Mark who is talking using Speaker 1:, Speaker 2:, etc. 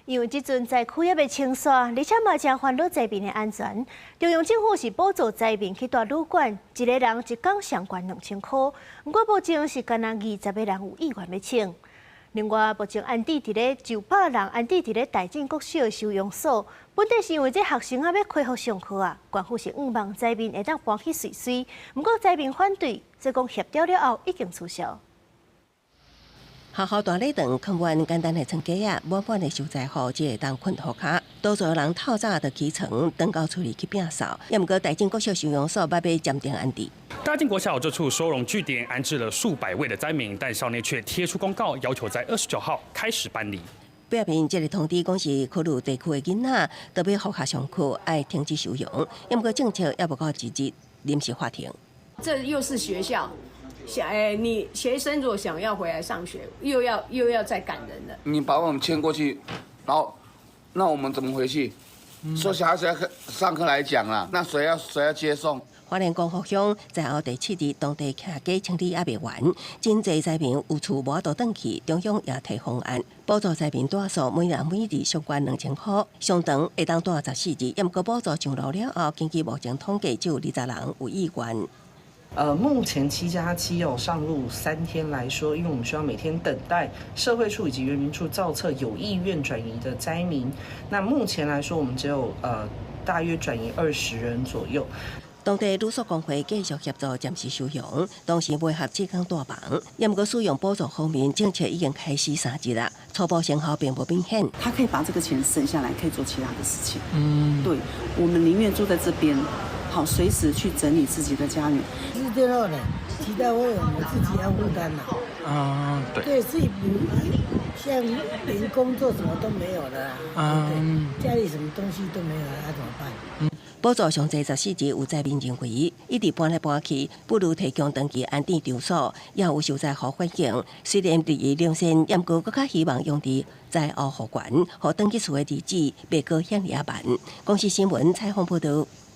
Speaker 1: 因为即阵灾区也未清刷，而且嘛正烦恼灾民的安全。中央政府是补助灾民去住旅馆，一个人一天上悬2000块。不过目前是干那20个人有意愿要请。另外，目前安置伫咧900人安置伫咧大正国小收容所，本地是因为这学生要恢复上课啊，官府是望灾民会当搬去水水。不过灾民反对，说讲协调了后已经取消。
Speaker 2: 学校大礼堂看完简单的床架啊，满满的受灾户只会当困涂骹，多数人透早就起床，登到厝里去摒扫。也毋过大正国小收容所要被暂定安置。
Speaker 3: 大正国小这处收容据点安置了数百位的灾民，但校内却贴出公告，要求在29号开始搬离。
Speaker 2: 表明这个通知讲是考虑地区的囡仔特别复学上课，爱停止收容。也毋过政策也无到一日临时划停。
Speaker 4: 这又是学校。你学生如果想要回来上学，又要再赶人了。
Speaker 5: 你把我们迁过去，然后那我们怎么回去？说小孩子要上课来讲啦，那谁要接送？
Speaker 2: 花莲光复乡在后第7日，当地客家清理也未完，真侪灾民有厝无法度转去，中央也提方案，补助灾民住宿每人每日上悬2000块，上长会当住14日，也毋过补助上路了后，根据目前统计，只有20人有意愿。
Speaker 6: 目前7+7上路3天来说，因为我们需要每天等待社会处以及原民处造册有意愿转移的灾民。那目前来说，我们只有大约转移20人左右。
Speaker 2: 当地旅宿工会继续协助暂时收容，同时配合志工大房。也毋过使用补助方面，政策已经开始3日啦，初步成效并不明显。
Speaker 7: 他可以把这个钱省下来，可以做其他的事情。对，我们宁愿住在这边。好，随时去整理自己的家园。
Speaker 8: 是最后呢，其他我自己要负担了。对。对，自己像连工作什么都没有了对，家里什么东西都没有了，那怎么办？
Speaker 2: 补助上侪14日有灾民认为，一直搬来搬去，不如提供长期安置场所，也有受灾户环境。虽然利益良善，也毋过更较希望用伫灾后复原，互登记厝的日子别过显也慢。公视新闻采访报道。